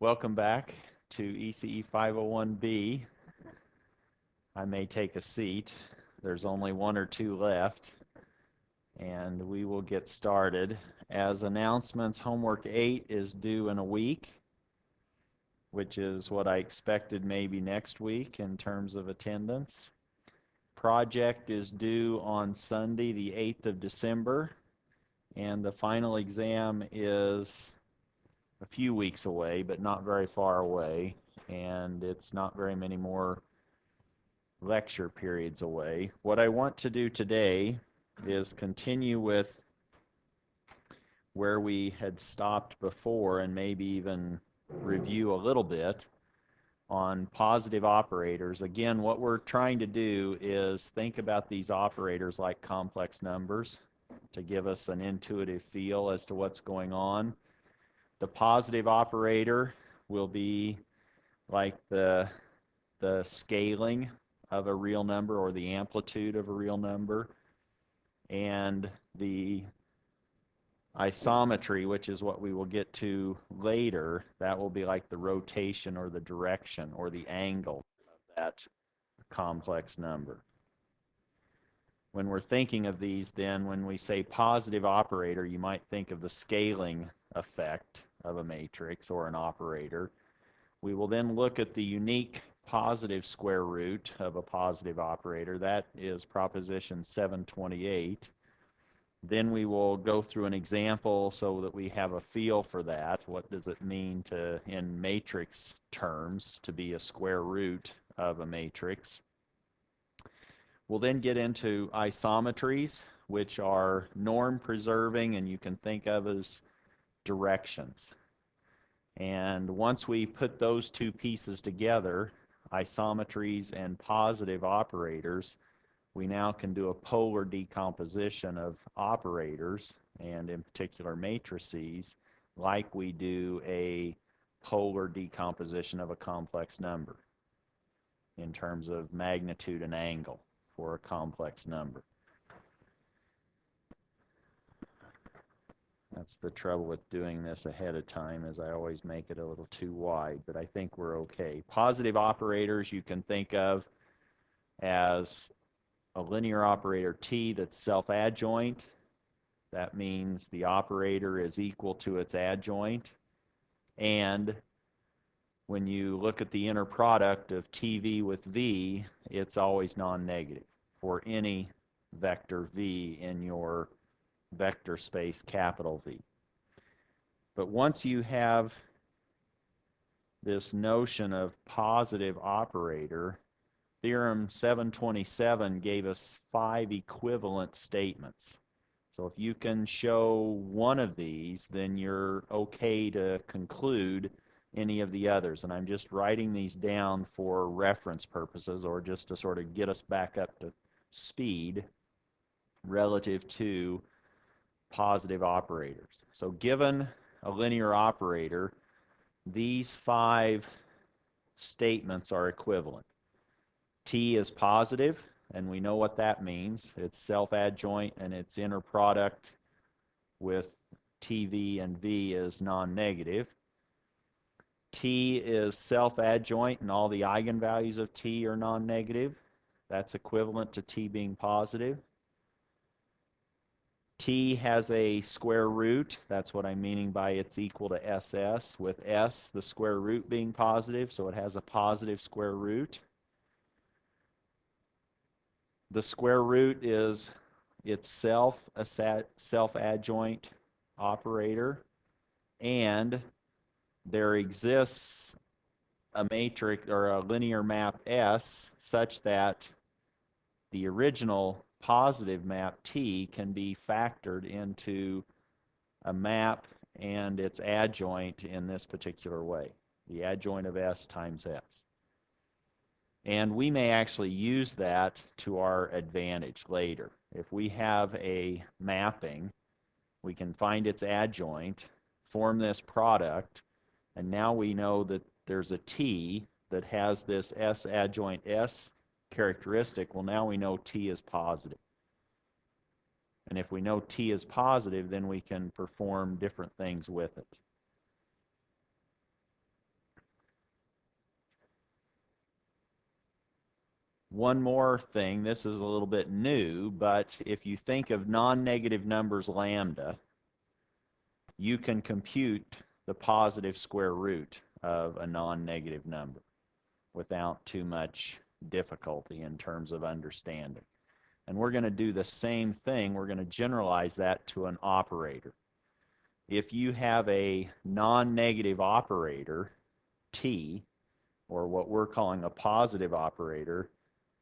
Welcome back to ECE 501B. I may take a seat. There's only one or two left, and we will get started. As announcements, homework 8 is due in a week, which is what I expected maybe next week in terms of attendance. Project is due on Sunday, the 8th of December, and the final exam is a few weeks away, but not very far away, and it's not very many more lecture periods away. What I want to do today is continue with where we had stopped before and maybe even review a little bit on positive operators. Again, what we're trying to do is think about these operators like complex numbers to give us an intuitive feel as to what's going on. The positive operator will be like the scaling of a real number or the amplitude of a real number, and the isometry, which is what we will get to later, that will be like the rotation or the direction or the angle of that complex number. When we're thinking of these, then, when we say positive operator, you might think of the scaling effect of a matrix or an operator. We will then look at the unique positive square root of a positive operator. That is proposition 728. Then we will go through an example so that we have a feel for that. What does it mean to, in matrix terms, to be a square root of a matrix? We'll then get into isometries, which are norm preserving and you can think of as directions. And once we put those two pieces together, isometries and positive operators, we now can do a polar decomposition of operators, and in particular matrices, like we do a polar decomposition of a complex number in terms of magnitude and angle for a complex number. That's the trouble with doing this ahead of time, is I always make it a little too wide, but I think we're okay. Positive operators you can think of as a linear operator T that's self-adjoint. That means the operator is equal to its adjoint. And when you look at the inner product of TV with V, it's always non-negative for any vector V in your vector space capital V. But once you have this notion of positive operator, Theorem 727 gave us 5 equivalent statements. So if you can show one of these, then you're okay to conclude any of the others. And I'm just writing these down for reference purposes, or just to sort of get us back up to speed relative to positive operators. So given a linear operator, these 5 statements are equivalent. T is positive, and we know what that means. It's self-adjoint, and its inner product with TV and V is non-negative. T is self-adjoint, and all the eigenvalues of T are non-negative. That's equivalent to T being positive. T has a square root. That's what I'm meaning by it's equal to SS, with S, the square root, being positive, so it has a positive square root. The square root is itself a self-adjoint operator, and there exists a matrix or a linear map S such that the original positive map T can be factored into a map and its adjoint in this particular way, the adjoint of S times S. And we may actually use that to our advantage later. If we have a mapping, we can find its adjoint, form this product, and now we know that there's a T that has this S adjoint S characteristic. Well, now we know T is positive. And if we know T is positive, then we can perform different things with it. one more thing, this is a little bit new, but if you think of non-negative numbers lambda, you can compute the positive square root of a non-negative number without too much difficulty in terms of understanding. And we're going to do the same thing. We're going to generalize that to an operator. If you have a non-negative operator, t, or what we're calling a positive operator,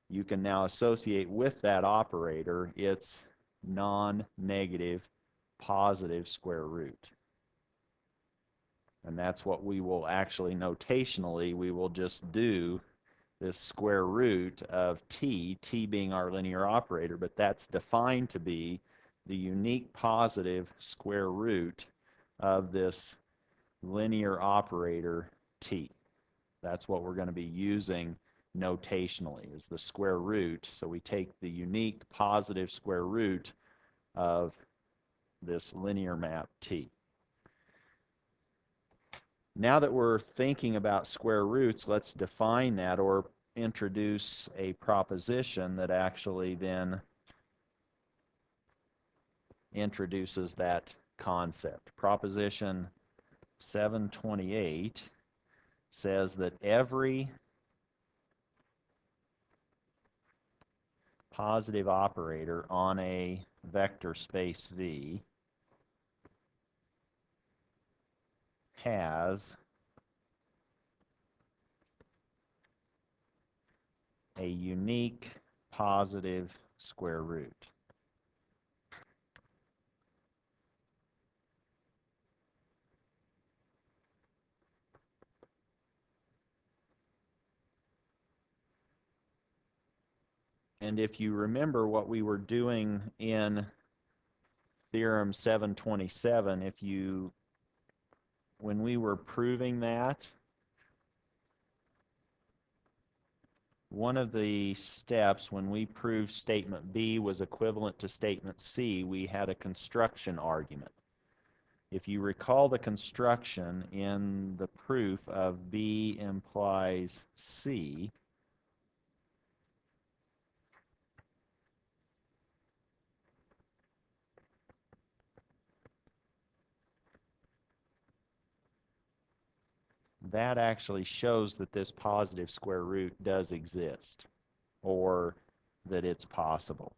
you can now associate with that operator its non-negative positive square root. And that's what we will actually notationally, we will just do this square root of t, t being our linear operator, but that's defined to be the unique positive square root of this linear operator t. That's what we're going to be using notationally, is the square root. So we take the unique positive square root of this linear map t. Now that we're thinking about square roots, let's define that or introduce a proposition that actually then introduces that concept. Proposition 728 says that every positive operator on a vector space V has a unique positive square root. And if you remember what we were doing in Theorem 727, when we were proving that, one of the steps when we proved statement B was equivalent to statement C, we had a construction argument. If you recall the construction in the proof of B implies C, that actually shows that this positive square root does exist, or that it's possible.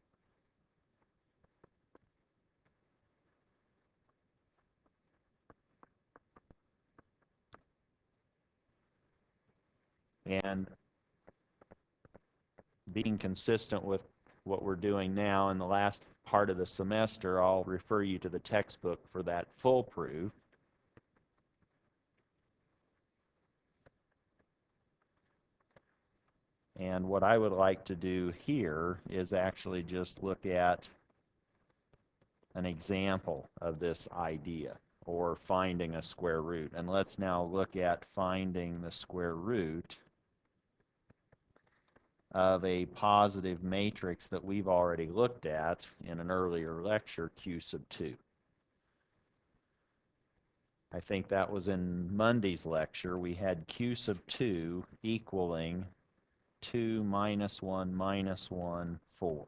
And being consistent with what we're doing now in the last part of the semester, I'll refer you to the textbook for that full proof. And what I would like to do here is actually just look at an example of this idea, or finding a square root. And let's now look at finding the square root of a positive matrix that we've already looked at in an earlier lecture, Q sub 2. I think that was in Monday's lecture. We had Q sub 2 equaling 2 minus 1 minus 1, 4.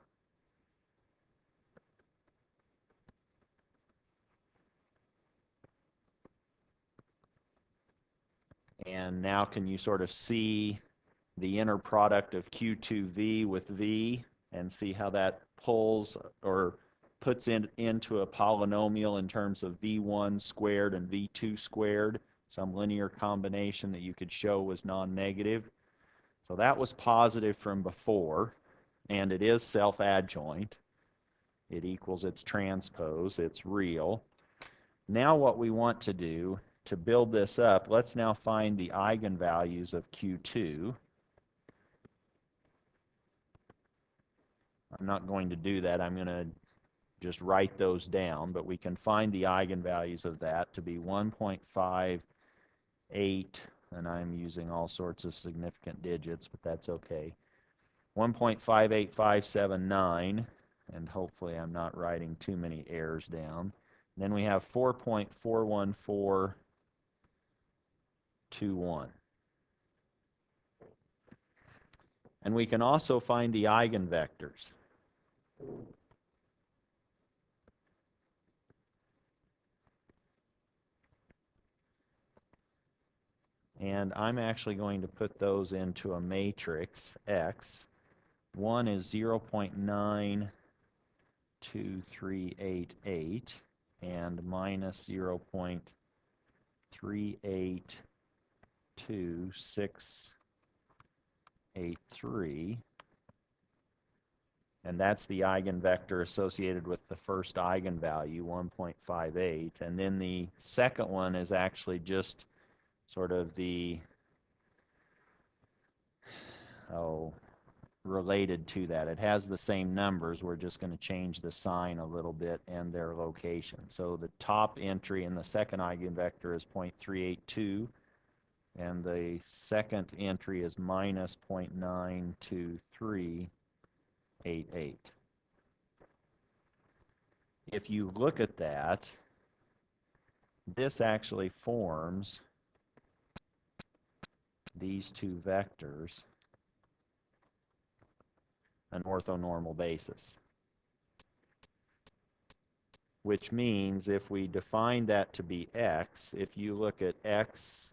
And now can you sort of see the inner product of Q2V with V and see how that pulls or puts into a polynomial in terms of V1 squared and V2 squared, some linear combination that you could show was non-negative. So that was positive from before, and it is self-adjoint. It equals its transpose. It's real. Now what we want to do to build this up, let's now find the eigenvalues of Q2. I'm not going to do that. I'm going to just write those down, but we can find the eigenvalues of that to be 1.58, and I'm using all sorts of significant digits, but that's okay. 1.58579, and hopefully I'm not writing too many errors down. Then we have 4.41421. And we can also find the eigenvectors. And I'm actually going to put those into a matrix X. One is 0.92388 and minus 0.382683. And that's the eigenvector associated with the first eigenvalue, 1.58. And then the second one is actually just sort of the, related to that. It has the same numbers. We're just going to change the sign a little bit and their location. So the top entry in the second eigenvector is 0.382, and the second entry is minus 0.92388. If you look at that, this actually forms these two vectors an orthonormal basis, which means if we define that to be X, if you look at X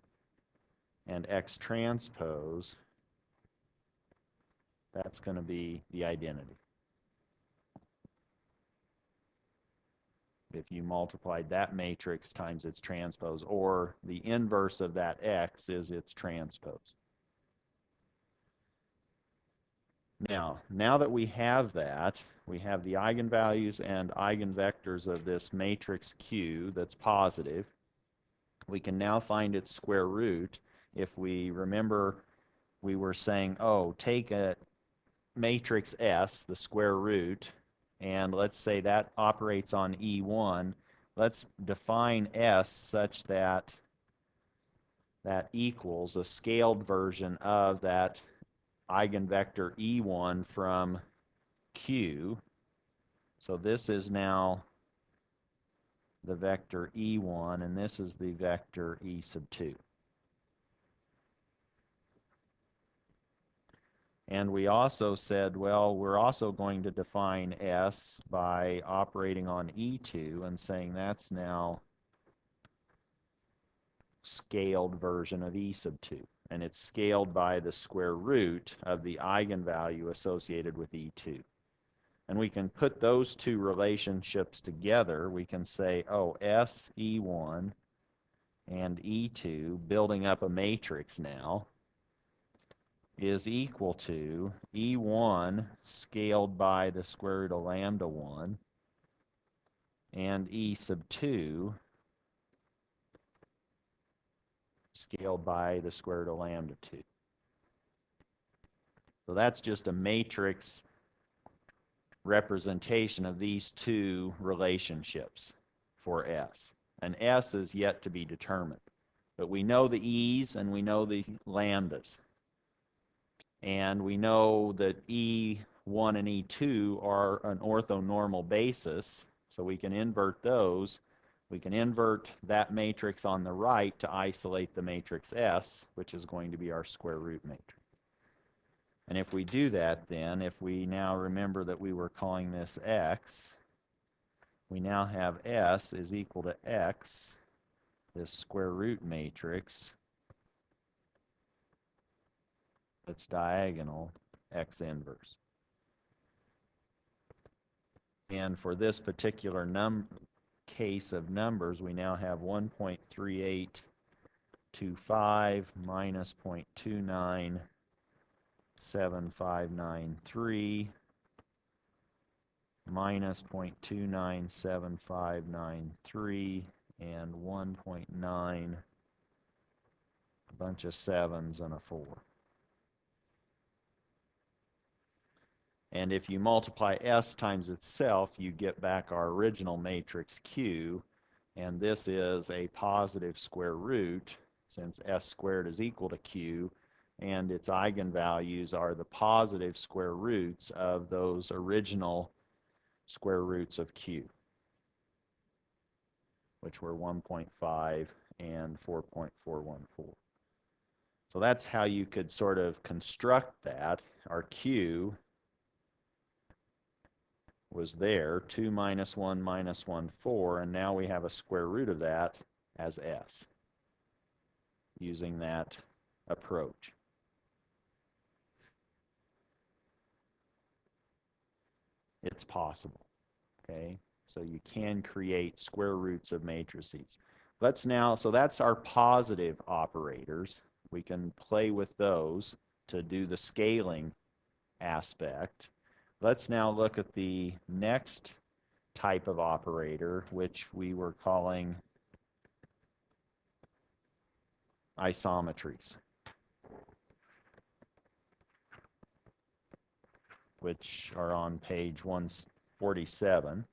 and X transpose, that's going to be the identity. If you multiplied that matrix times its transpose, or the inverse of that X is its transpose. Now that we have that, we have the eigenvalues and eigenvectors of this matrix Q that's positive. We can now find its square root. If we remember, we were saying, oh, take a matrix S, the square root, and let's say that operates on E1. Let's define S such that that equals a scaled version of that eigenvector E1 from Q. So this is now the vector E1, and this is the vector E sub 2. And we also said, well, we're also going to define S by operating on E2 and saying that's now scaled version of E sub 2. And it's scaled by the square root of the eigenvalue associated with E2. And we can put those two relationships together. We can say, oh, S E1 and E2, building up a matrix now, is equal to E1 scaled by the square root of lambda 1 and E sub 2 scaled by the square root of lambda 2. So that's just a matrix representation of these two relationships for S. And S is yet to be determined. But we know the E's and we know the lambdas. And we know that E1 and E2 are an orthonormal basis, so we can invert those. We can invert that matrix on the right to isolate the matrix S, which is going to be our square root matrix. And if we do that, then, if we now remember that we were calling this X, we now have S is equal to X, this square root matrix, that's diagonal, X inverse. And for this particular case of numbers, we now have 1.3825 minus 0.297593 minus 0.297593 and 1.9, a bunch of 7s and a 4. And if you multiply S times itself, you get back our original matrix Q, and this is a positive square root, since S squared is equal to Q, and its eigenvalues are the positive square roots of those original square roots of Q, which were 1.5 and 4.414. So that's how you could sort of construct that. our Q was there, 2 minus 1 minus 1, 4, and now we have a square root of that as S using that approach. It's possible, okay? So you can create square roots of matrices. Let's now, so that's our positive operators. We can play with those to do the scaling aspect. Let's now look at the next type of operator, which we were calling isometries, which are on page 147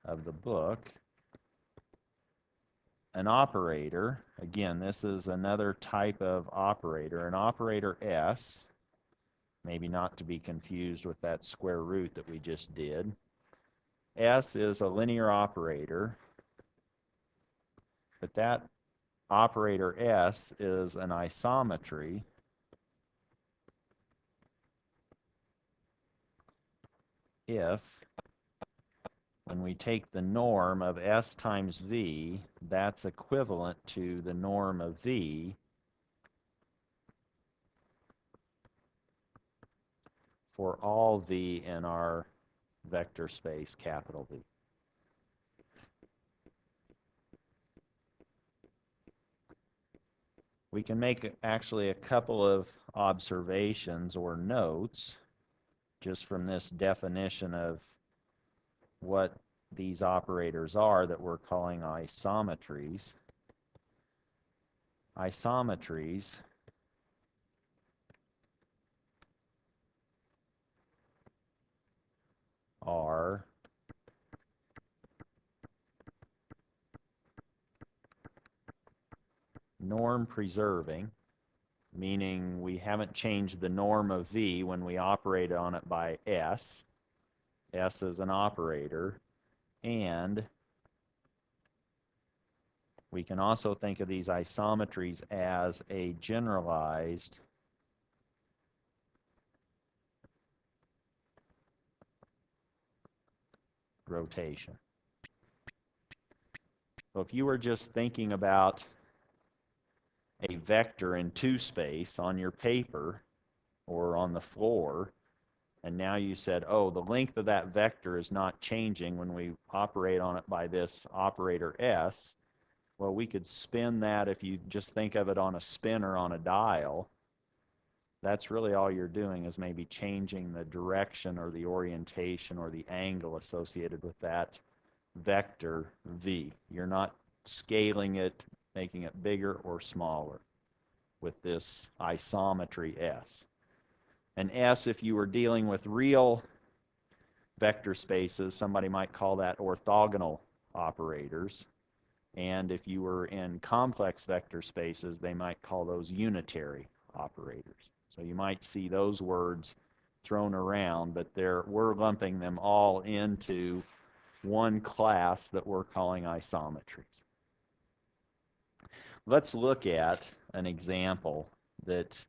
of the book. An operator, again, this is another type of operator, an operator S, maybe not to be confused with that square root that we just did. S is a linear operator, but that operator S is an isometry if, when we take the norm of S times V, that's equivalent to the norm of V for all V in our vector space, capital V. We can make actually a couple of observations or notes just from this definition of what these operators are that we're calling isometries. Isometries are norm preserving, meaning we haven't changed the norm of V when we operate on it by S. S is an operator, and we can also think of these isometries as a generalized rotation. So if you were just thinking about a vector in 2 space on your paper or on the floor, and now you said, oh, the length of that vector is not changing when we operate on it by this operator S, well, we could spin that. If you just think of it on a spinner on a dial, that's really all you're doing is maybe changing the direction or the orientation or the angle associated with that vector V. You're not scaling it, making it bigger or smaller with this isometry S. And S, if you were dealing with real vector spaces, somebody might call that orthogonal operators. And if you were in complex vector spaces, they might call those unitary operators. So you might see those words thrown around, but we're lumping them all into one class that we're calling isometries. Let's look at an example that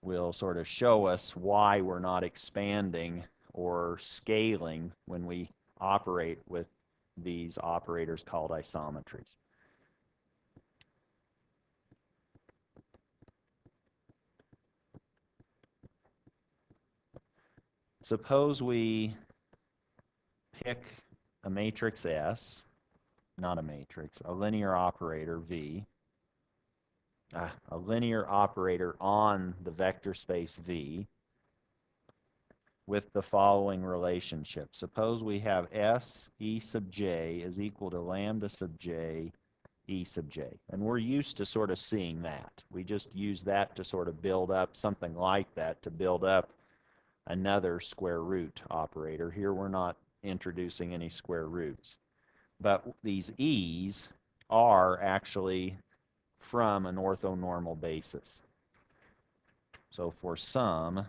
will sort of show us why we're not expanding or scaling when we operate with these operators called isometries. Suppose we pick a matrix S, not a matrix, a linear operator V, a linear operator on the vector space V with the following relationship. Suppose we have S E sub j is equal to lambda sub j E sub j. And we're used to sort of seeing that. We just use that to sort of build up something like that, to build up another square root operator. Here we're not introducing any square roots. But these E's are actually from an orthonormal basis. So for some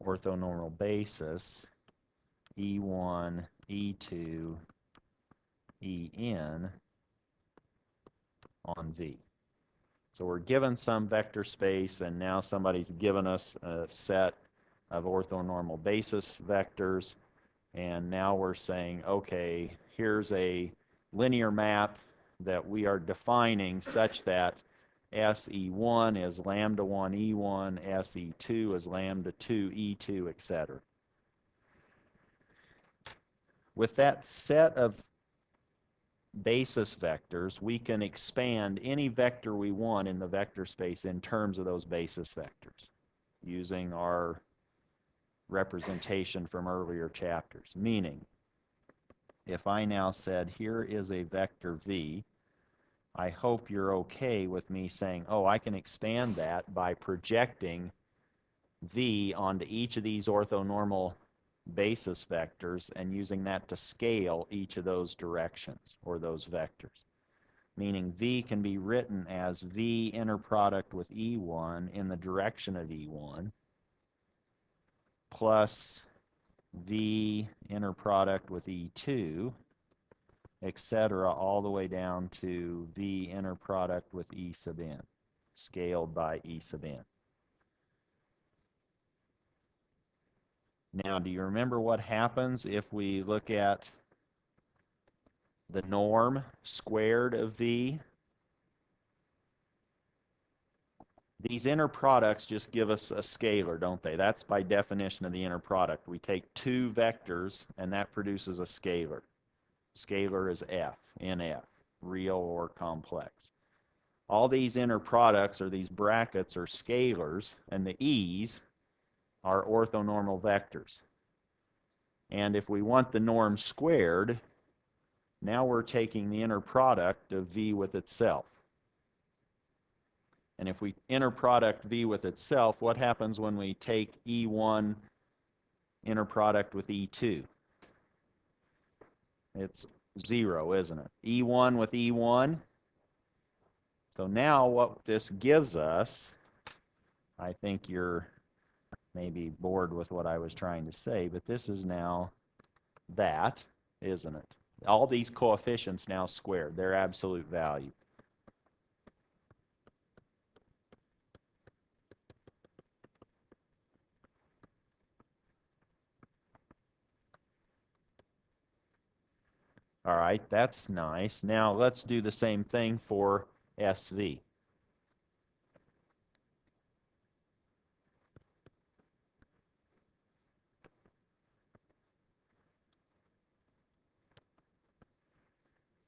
orthonormal basis, E1, E2, En, on V. So we're given some vector space, and now somebody's given us a set of orthonormal basis vectors, and now we're saying, okay, here's a linear map that we are defining such that SE1 is lambda 1 E1, SE2 is lambda 2 E2, etc. With that set of basis vectors, we can expand any vector we want in the vector space in terms of those basis vectors using our representation from earlier chapters. Meaning, if I now said, here is a vector V, I hope you're okay with me saying, oh, I can expand that by projecting V onto each of these orthonormal basis vectors and using that to scale each of those directions or those vectors. Meaning V can be written as V inner product with E1 in the direction of E1 plus V inner product with E2, etc., all the way down to V inner product with E sub n, scaled by E sub n. Now, do you remember what happens if we look at the norm squared of V? These inner products just give us a scalar, don't they? That's by definition of the inner product. We take two vectors, and that produces a scalar. Scalar is F, NF, real or complex. All these inner products, or these brackets, are scalars, and the E's are orthonormal vectors. And if we want the norm squared, now we're taking the inner product of V with itself. And if we inner product V with itself, what happens when we take E1 inner product with E2? It's 0, isn't it? E1 with E1. So now what this gives us, I think you're maybe bored with what I was trying to say, but this is now that, isn't it? All these coefficients now squared, their absolute value. All right, that's nice. Now let's do the same thing for SV.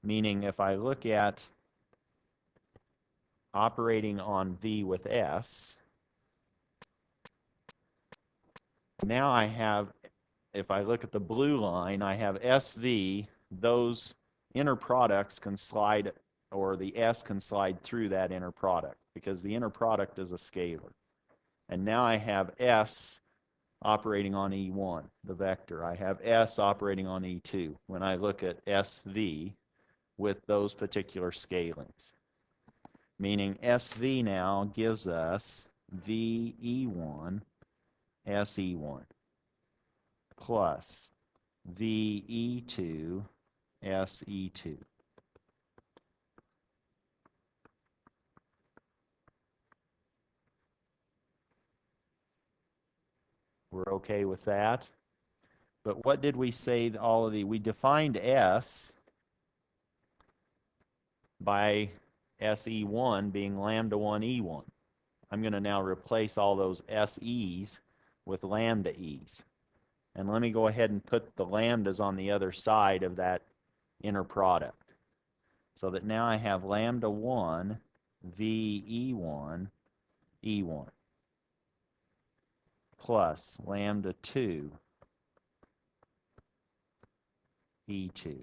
Meaning if I look at operating on V with S, now I have, if I look at the blue line, I have SV, those inner products can slide, or the S can slide through that inner product, because the inner product is a scalar. And now I have S operating on E1, the vector. I have S operating on E2 when I look at SV with those particular scalings. Meaning SV now gives us VE1 SE1 plus VE2 SE2. We're okay with that. But what did we say all of the, we defined S by SE1 being lambda 1 E1. I'm going to now replace all those SE's with lambda E's. And let me go ahead and put the lambdas on the other side of that inner product. So that now I have lambda 1 VE1 E1 plus lambda 2 E2.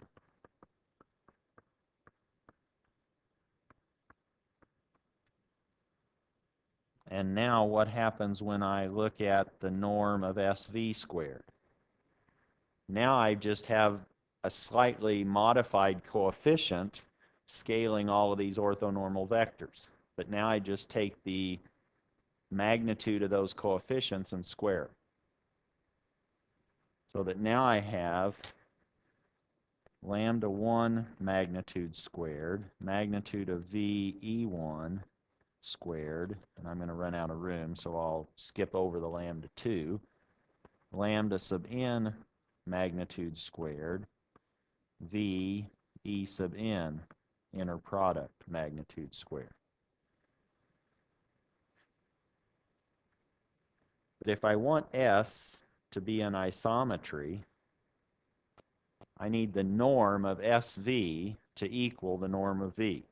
And now what happens when I look at the norm of SV squared? Now I just have a slightly modified coefficient scaling all of these orthonormal vectors. But now I just take the magnitude of those coefficients and square. So that now I have lambda 1 magnitude squared, magnitude of V E1 squared, and I'm going to run out of room, so I'll skip over the lambda 2, lambda sub n magnitude squared, V E sub n inner product magnitude squared. But if I want S to be an isometry, I need the norm of SV to equal the norm of V.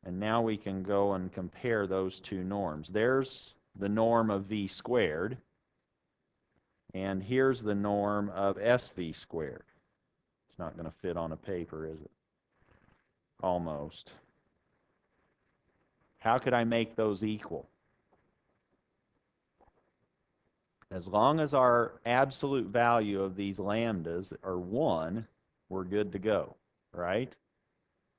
And now we can go and compare those two norms. There's the norm of V squared, and here's the norm of SV squared. It's not going to fit on a paper, is it? Almost. How could I make those equal? As long as our absolute value of these lambdas are 1, we're good to go, right?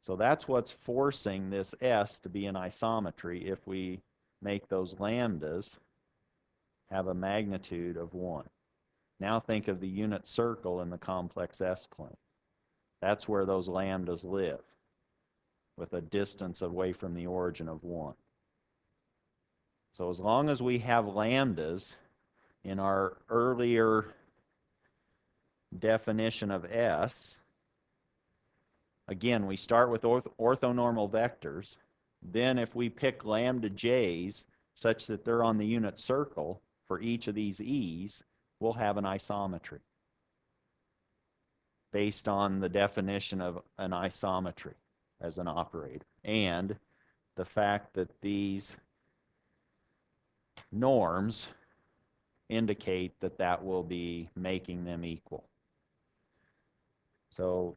So that's what's forcing this S to be an isometry if we make those lambdas have a magnitude of 1. Now think of the unit circle in the complex S-plane. That's where those lambdas live, with a distance away from the origin of 1. So as long as we have lambdas in our earlier definition of S, again, we start with orthonormal vectors. Then if we pick lambda j's such that they're on the unit circle for each of these e's, we'll have an isometry based on the definition of an isometry as an operator, and the fact that these norms indicate that that will be making them equal. So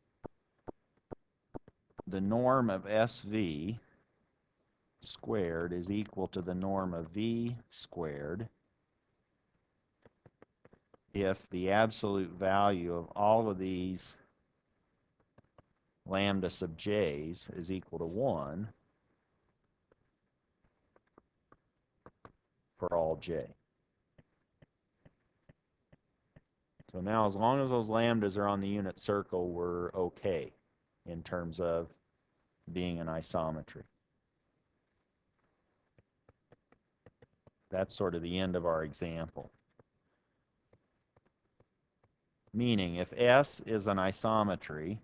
the norm of SV squared is equal to the norm of V squared if the absolute value of all of these lambda sub j's is equal to 1 for all j. So now as long as those lambdas are on the unit circle, we're okay in terms of being an isometry. That's sort of the end of our example. Meaning, if S is an isometry,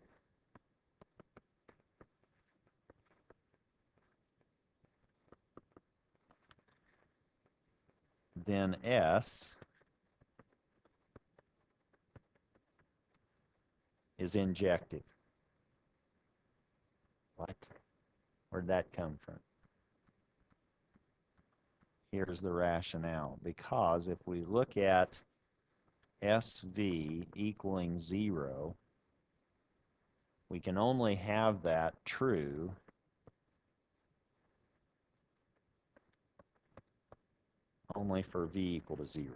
then S is injective. What? Where'd that come from? Here's the rationale. Because if we look at SV equaling 0, we can only have that true only for V equal to 0.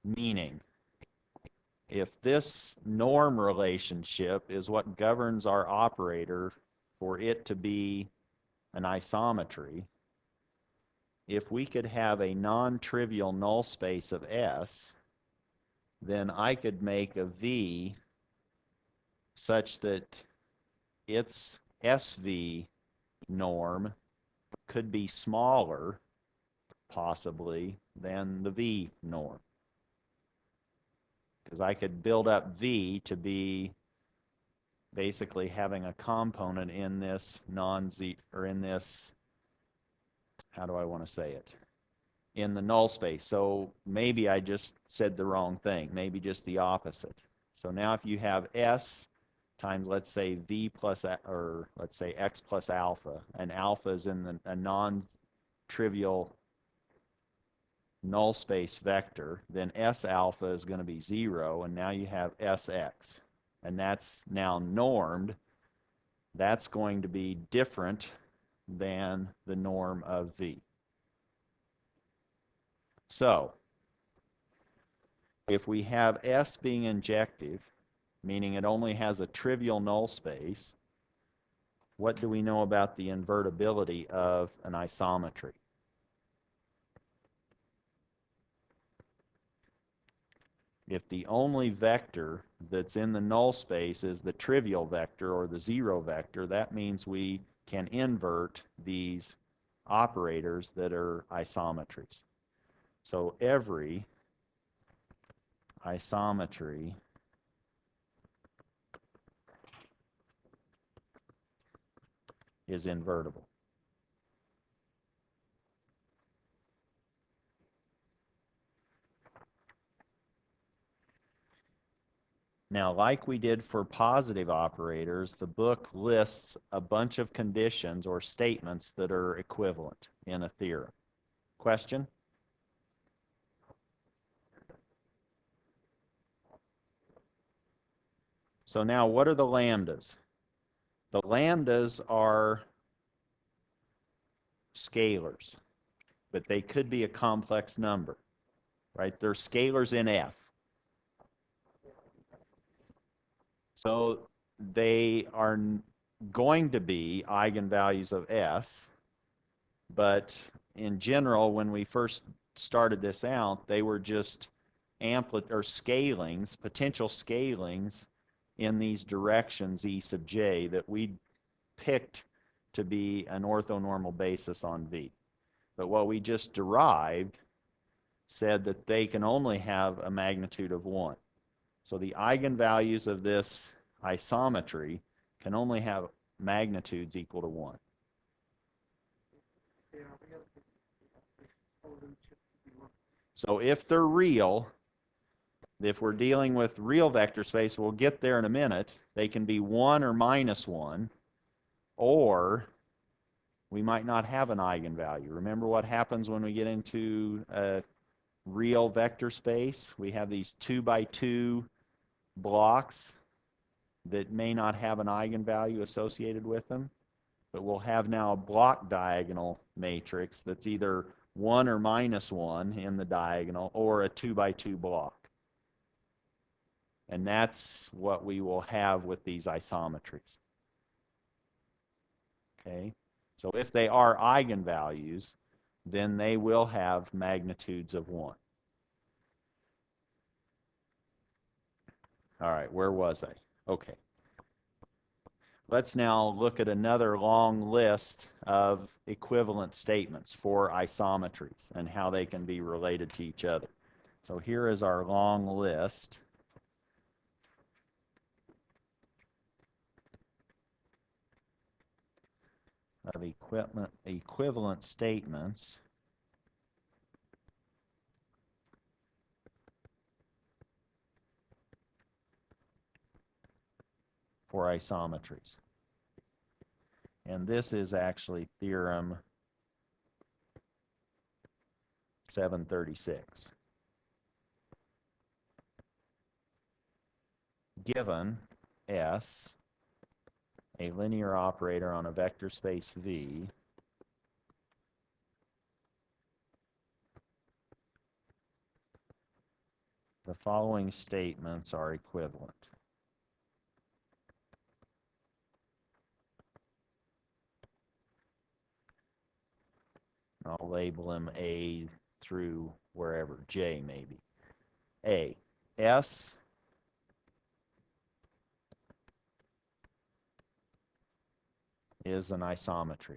Meaning, if this norm relationship is what governs our operator for it to be an isometry, if we could have a non-trivial null space of S, then I could make a V such that its SV norm could be smaller, possibly, than the V norm. Because I could build up V to be basically having a component in this non-Z, or in this, how do I want to say it? In the null space. So maybe I just said the wrong thing, maybe just the opposite. So now if you have S times, let's say, V plus, or let's say X plus alpha, and alpha is in a non-trivial null space vector, then S alpha is going to be 0, and now you have SX. And that's now normed. That's going to be different than the norm of V. So, if we have S being injective, meaning it only has a trivial null space, what do we know about the invertibility of an isometry? if the only vector that's in the null space is the trivial vector or the zero vector, that means we can invert these operators that are isometries. So every isometry is invertible. Now, like we did for positive operators, the book lists a bunch of conditions or statements that are equivalent in a theorem. Question? So now, what are the lambdas? The lambdas are scalars, but they could be a complex number, right? They're scalars in F. So they are going to be eigenvalues of S, but in general, when we first started this out, they were just scalings, potential scalings in these directions E sub j that we picked to be an orthonormal basis on V. But what we just derived said that they can only have a magnitude of 1. So the eigenvalues of this isometry can only have magnitudes equal to 1. So if they're real, if we're dealing with real vector space, we'll get there in a minute, they can be 1 or minus 1, or we might not have an eigenvalue. Remember what happens when we get into a real vector space? We have these 2 by 2 blocks that may not have an eigenvalue associated with them, but we'll have now a block diagonal matrix that's either 1 or minus 1 in the diagonal, or a 2 by 2 block. And that's what we will have with these isometries. Okay? So if they are eigenvalues, then they will have magnitudes of 1. All right, where was I? Okay. Let's now look at another long list of equivalent statements for isometries and how they can be related to each other. So here is our long list. Of equivalent statements for isometries. And this is actually theorem 736. Given S, a linear operator on a vector space V, the following statements are equivalent. I'll label them A through wherever, J maybe. A, S is an isometry.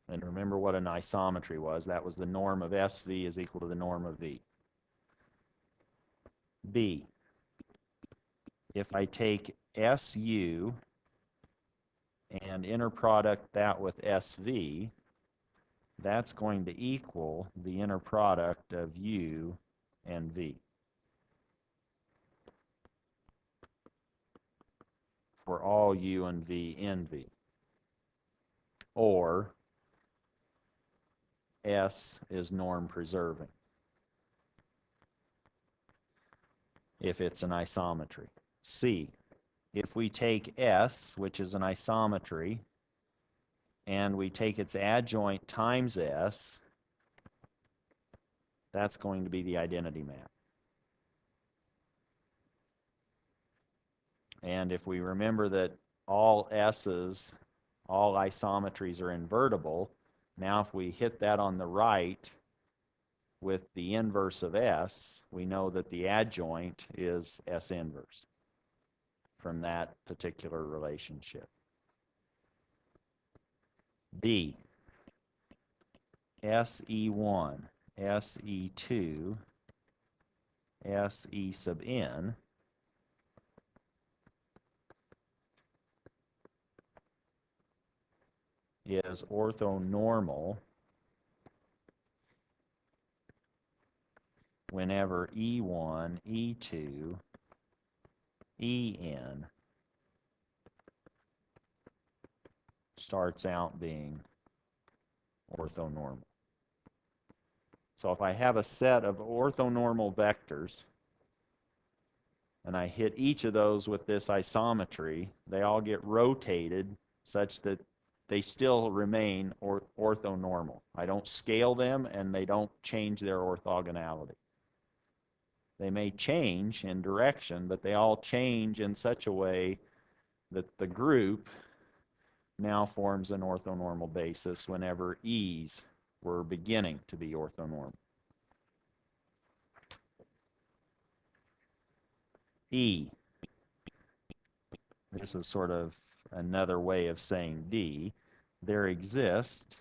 And remember what an isometry was. That was the norm of SV is equal to the norm of V. B, if I take SU and inner product that with SV, that's going to equal the inner product of U and V. For all U and V in V. Or S is norm preserving if it's an isometry. C, if we take S, which is an isometry, and we take its adjoint times S, that's going to be the identity map. And if we remember that all S's, all isometries are invertible, now if we hit that on the right, with the inverse of S, we know that the adjoint is S inverse from that particular relationship. B, SE1, SE2, SE sub n is orthonormal whenever E1, E2, En starts out being orthonormal. So if I have a set of orthonormal vectors, and I hit each of those with this isometry, they all get rotated such that they still remain orthonormal. I don't scale them, and they don't change their orthogonality. They may change in direction, but they all change in such a way that the group now forms an orthonormal basis whenever E's were beginning to be orthonormal. E. This is sort of another way of saying D. There exists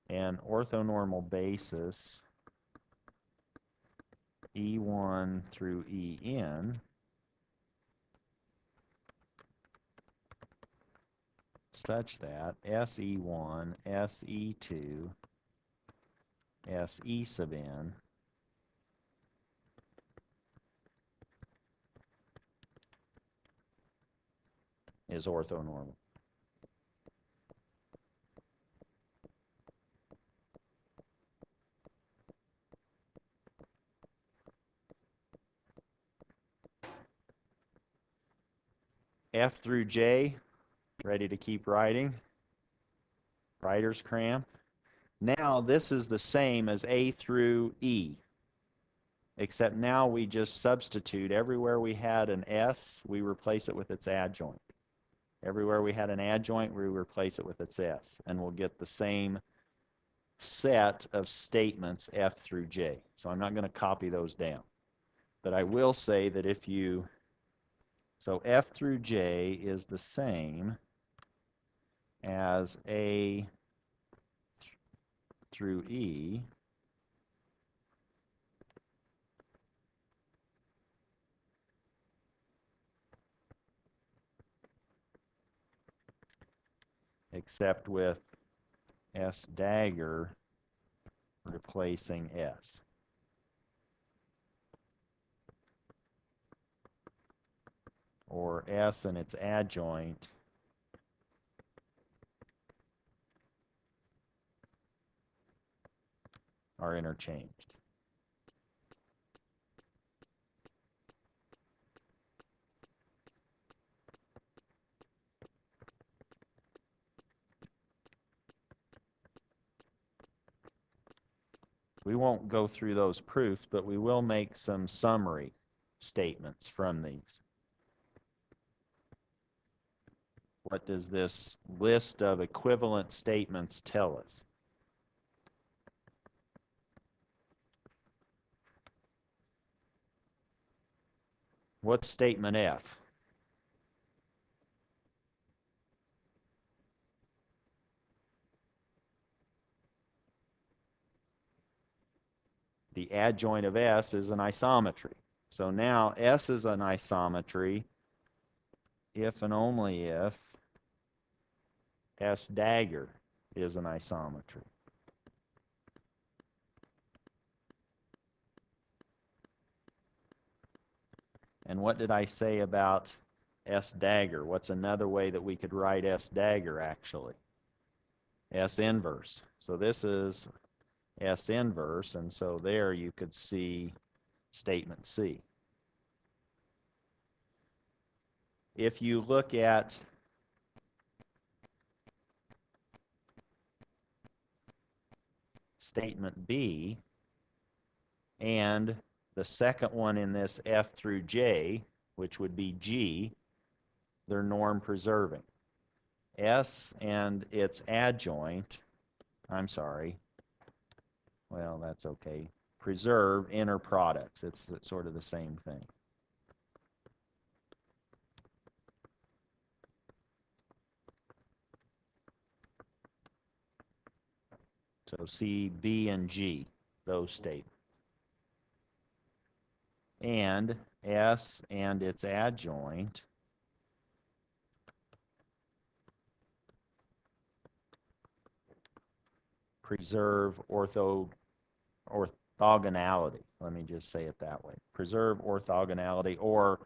an orthonormal basis E1 through En such that SE1, SE2, SE sub n is orthonormal. F through J, ready to keep writing? Writer's cramp. Now this is the same as A through E, except now we just substitute everywhere we had an S, we replace it with its adjoint. Everywhere we had an adjoint, we replace it with its S, and we'll get the same set of statements F through J. So I'm not going to copy those down. But I will say that if you, so F through J is the same as A through E except with S dagger replacing S. Or S and its adjoint are interchanged. We won't go through those proofs, but we will make some summary statements from these. What does this list of equivalent statements tell us? What's statement F? The adjoint of S is an isometry. So now S is an isometry if and only if S dagger is an isometry. And what did I say about S dagger? What's another way that we could write S dagger actually? S inverse. So this is S inverse, and so there you could see statement C. If you look at statement B, and the second one in this F through J, which would be G, they're norm preserving. S and its adjoint, I'm sorry, well, that's okay, preserve inner products. It's sort of the same thing. So C, B, and G, those statements. And S and its adjoint preserve orthogonality. Let me just say it that way. Preserve orthogonality or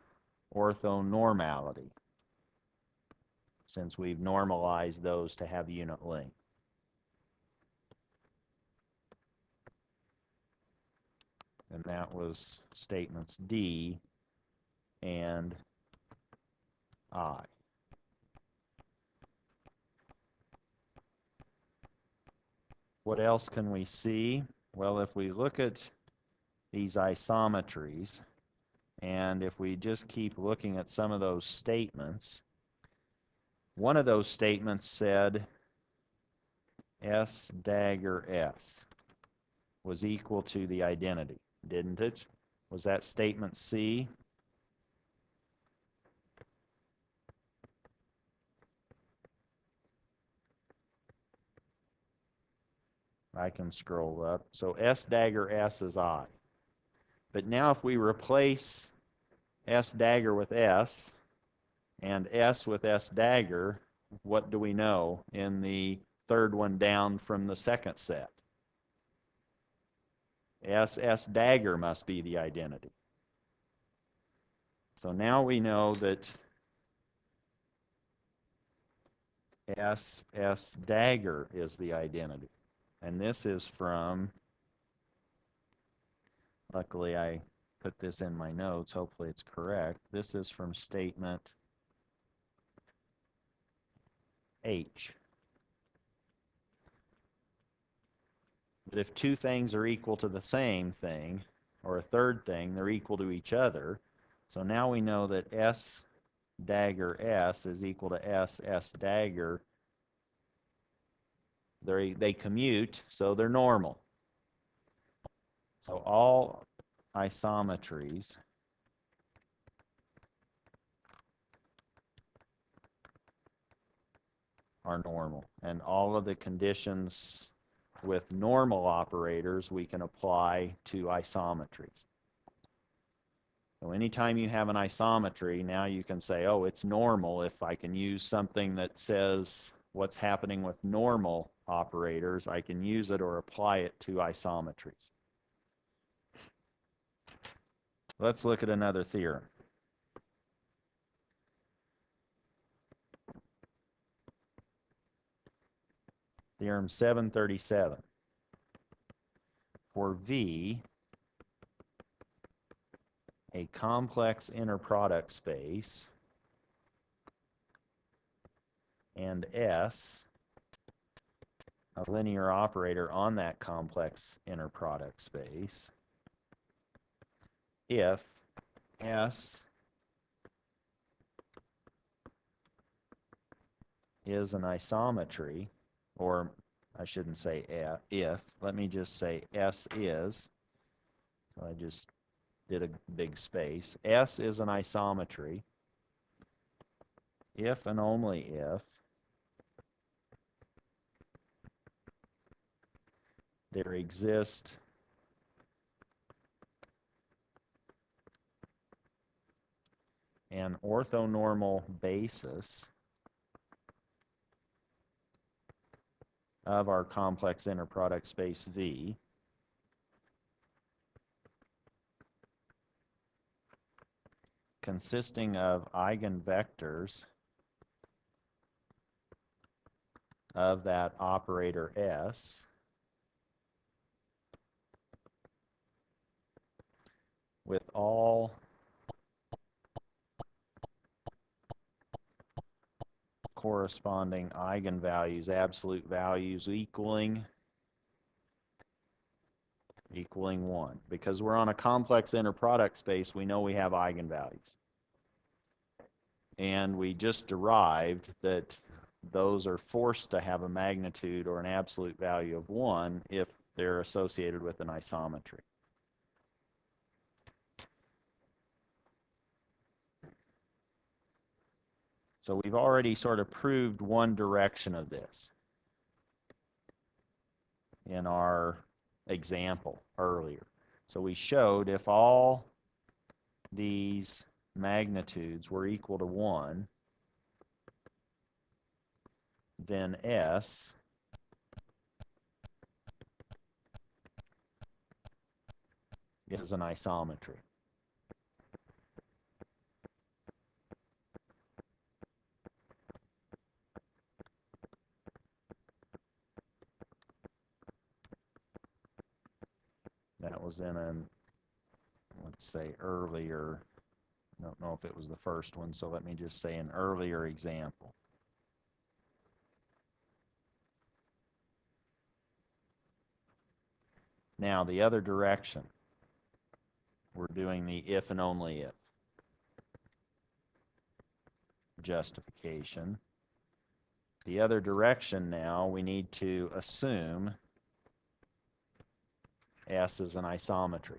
orthonormality, since we've normalized those to have unit length. And that was statements D and I. What else can we see? Well, if we look at these isometries, and if we just keep looking at some of those statements, one of those statements said S dagger S was equal to the identity, didn't it? Was that statement C? I can scroll up. So S dagger S is I. But now if we replace S dagger with S and S with S dagger, what do we know in the third one down from the second set? S dagger must be the identity. So now we know that S dagger is the identity. And this is from, luckily I put this in my notes, hopefully it's correct. This is from statement H. But if two things are equal to the same thing, or a third thing, they're equal to each other. So now we know that S dagger S is equal to S dagger. They commute, so they're normal. So all isometries are normal, and all of the conditions with normal operators we can apply to isometries. So anytime you have an isometry, now you can say, oh, it's normal. If I can use something that says what's happening with normal operators, I can use it or apply it to isometries. Let's look at another theorem. Theorem 737. For V, a complex inner product space, and S, a linear operator on that complex inner product space, if S is an isometry, or I shouldn't say if, let me just say S is, so I just did a big space. S is an isometry if and only if there exists an orthonormal basis of our complex inner product space V consisting of eigenvectors of that operator S with all corresponding eigenvalues, absolute values equal equaling 1. Because we're on a complex inner product space, we know we have eigenvalues. And we just derived that those are forced to have a magnitude or an absolute value of 1 if they're associated with an isometry. So we've already sort of proved one direction of this in our example earlier. So we showed if all these magnitudes were equal to 1, then S is an isometry. That was in an, let's say, earlier, I don't know if it was the first one, so let me just say an earlier example. Now, the other direction, we're doing the if and only if justification. The other direction now, we need to assume S is an isometry.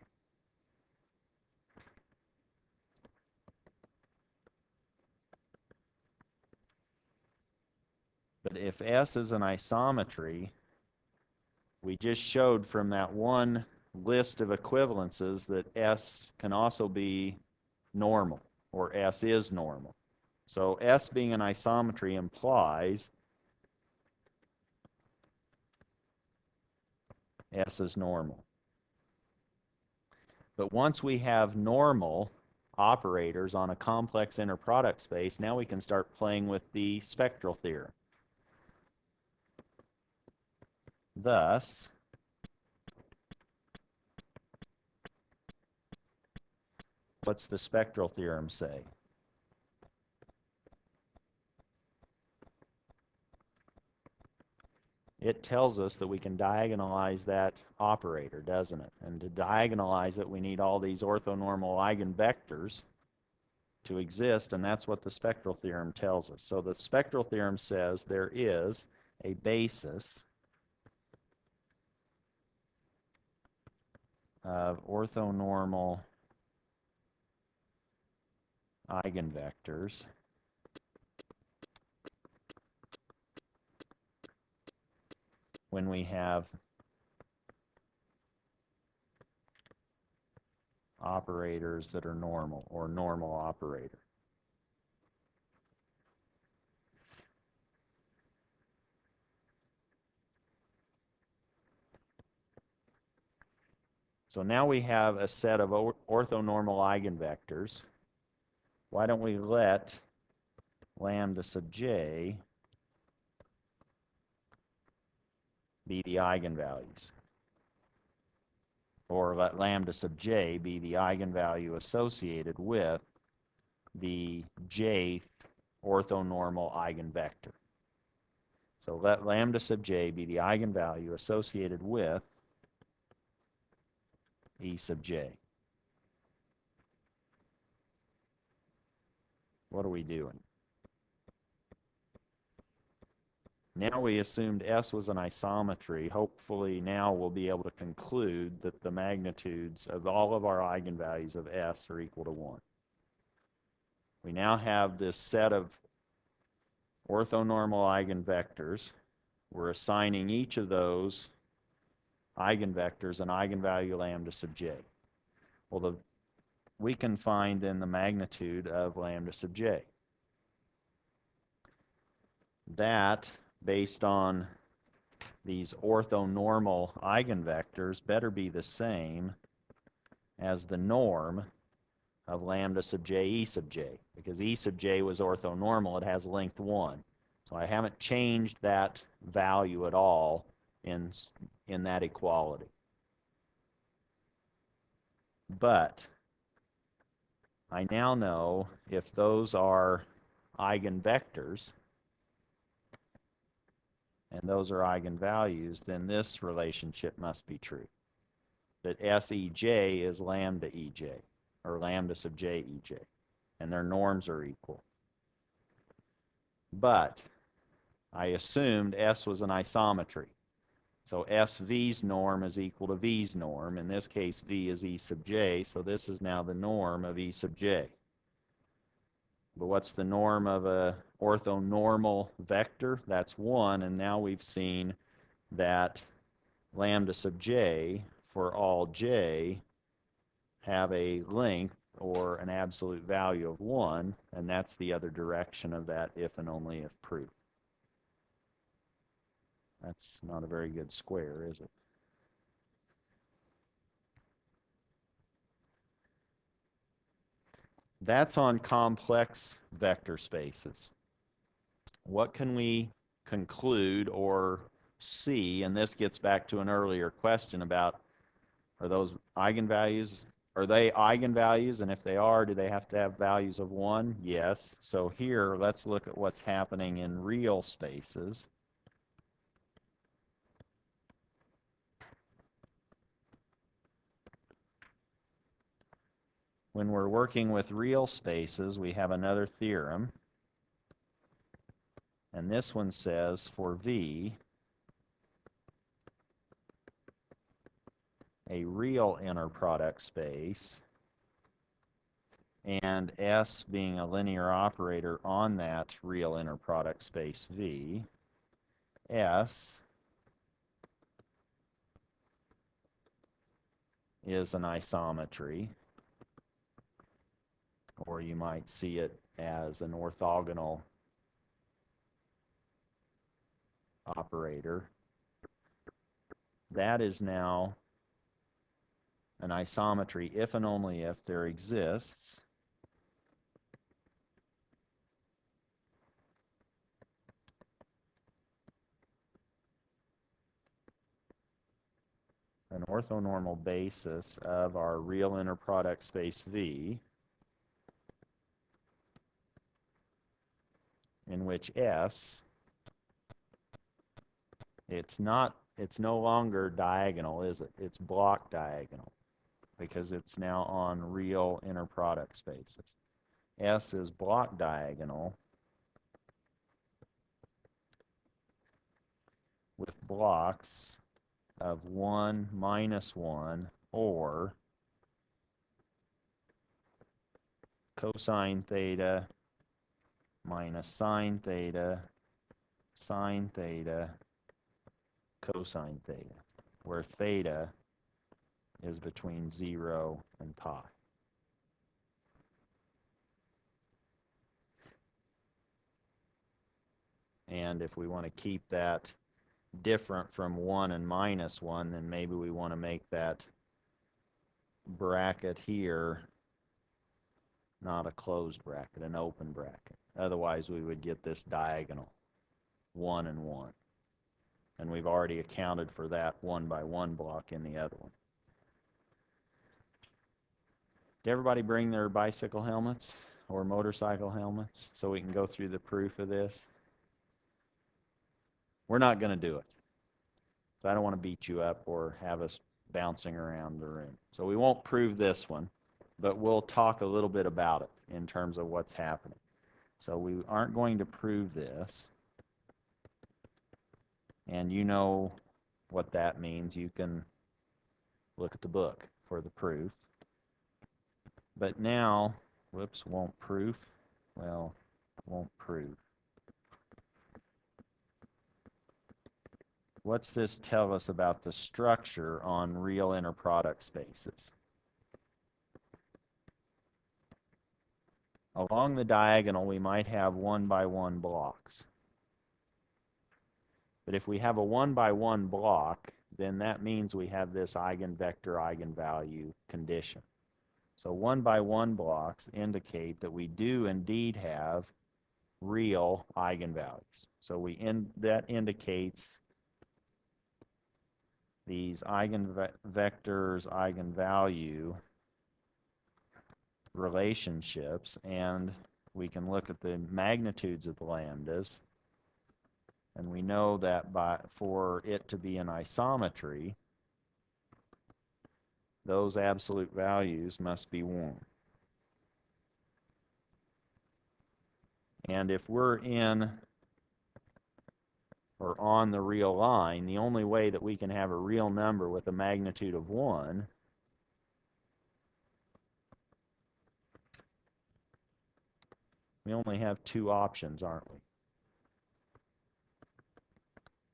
But if S is an isometry, we just showed from that one list of equivalences that S can also be normal, or S is normal. So S being an isometry implies S is normal. But once we have normal operators on a complex inner product space, now we can start playing with the spectral theorem. Thus, what's the spectral theorem say? It tells us that we can diagonalize that operator, doesn't it? And to diagonalize it, we need all these orthonormal eigenvectors to exist, and that's what the spectral theorem tells us. So the spectral theorem says there is a basis of orthonormal eigenvectors when we have operators that are normal, or normal operator. So now we have a set of orthonormal eigenvectors. Why don't we let lambda sub j be the eigenvalues? Or let lambda sub j be the eigenvalue associated with the jth orthonormal eigenvector. So let lambda sub j be the eigenvalue associated with E sub j. What are we doing? Now we assumed S was an isometry. Hopefully now we'll be able to conclude that the magnitudes of all of our eigenvalues of S are equal to 1. We now have this set of orthonormal eigenvectors. We're assigning each of those eigenvectors an eigenvalue lambda sub j. Well, we can find then the magnitude of lambda sub j. That, based on these orthonormal eigenvectors, better be the same as the norm of lambda sub j E sub j, because E sub j was orthonormal. It has length 1. So I haven't changed that value at all in that equality. But I now know if those are eigenvectors and those are eigenvalues, then this relationship must be true. that SEJ is lambda EJ, or lambda sub J EJ, and their norms are equal. But I assumed S was an isometry. So SV's norm is equal to V's norm. In this case, V is E sub J, so this is now the norm of E sub J. But what's the norm of a orthonormal vector? That's 1, and now we've seen that lambda sub J for all J have a length or an absolute value of 1, and that's the other direction of that if and only if proof. That's not a very good square, is it? That's on complex vector spaces. What can we conclude or see? And this gets back to an earlier question about, are those eigenvalues? Are they eigenvalues? And if they are, do they have to have values of 1? Yes. So here, let's look at what's happening in real spaces. When we're working with real spaces, we have another theorem. And this one says for V, a real inner product space, and S being a linear operator on that real inner product space V, S is an isometry, or you might see it as an orthogonal operator. That is now an isometry if and only if there exists an orthonormal basis of our real inner product space V in which S, it's no longer diagonal, is it? It's block diagonal because it's now on real inner product spaces. S is block diagonal with blocks of 1 minus 1 or cosine theta minus sine theta, cosine theta, where theta is between 0 and pi. And if we want to keep that different from 1 and minus 1, then maybe we want to make that bracket here not a closed bracket, an open bracket. Otherwise, we would get this diagonal, 1 and 1. And we've already accounted for that 1 by 1 block in the other one. Did everybody bring their bicycle helmets or motorcycle helmets so we can go through the proof of this? We're not going to do it. So I don't want to beat you up or have us bouncing around the room. So we won't prove this one, but we'll talk a little bit about it in terms of what's happening. So we aren't going to prove this. And you know what that means. You can look at the book for the proof. But now, whoops, won't proof. Well, won't prove. What's this tell us about the structure on real inner product spaces? Along the diagonal, we might have 1 by 1 blocks. But if we have a 1 by 1 block, then that means we have this eigenvector eigenvalue condition. So 1 by 1 blocks indicate that we do indeed have real eigenvalues. So that indicates these eigenvectors eigenvalue relationships, and we can look at the magnitudes of the lambdas, and we know that for it to be an isometry, those absolute values must be 1. And if we're in or on the real line, the only way that we can have a real number with a magnitude of 1 we only have 2 options, aren't we?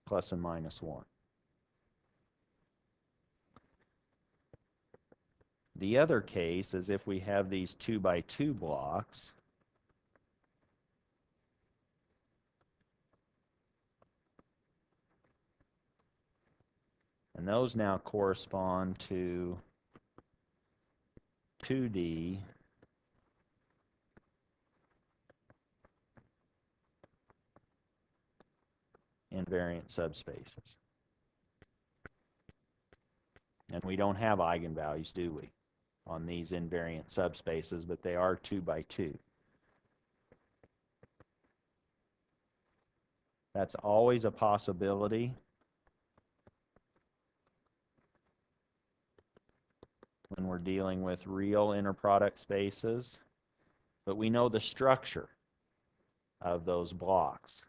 Plus and minus 1. The other case is if we have these 2 by 2 blocks, and those now correspond to 2D invariant subspaces. And we don't have eigenvalues, do we, on these invariant subspaces, but they are 2 by 2. That's always a possibility when we're dealing with real inner product spaces, but we know the structure of those blocks.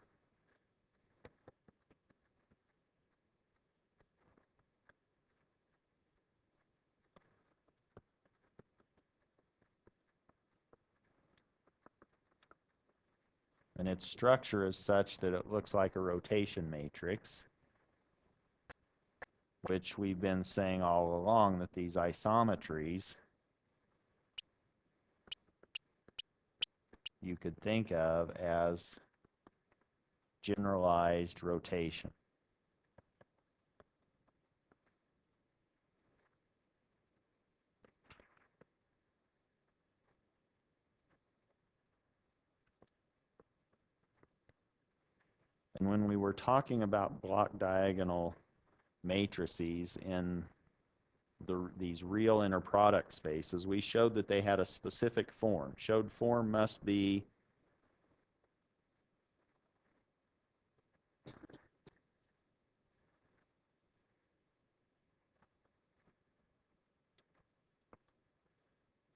And its structure is such that it looks like a rotation matrix, which we've been saying all along that these isometries you could think of as generalized rotation. And when we were talking about block diagonal matrices in these real inner product spaces, we showed that they had a specific form. Showed form must be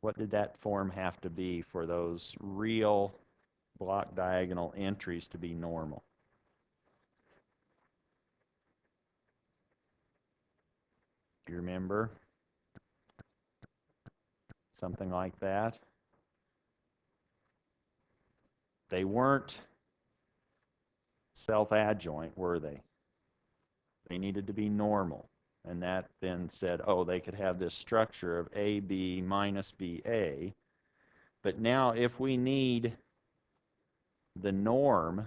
what did that form have to be for those real block diagonal entries to be normal? Do you remember? Something like that. They weren't self-adjoint, were they? They needed to be normal. And that then said, oh, they could have this structure of AB minus BA. But now if we need the norm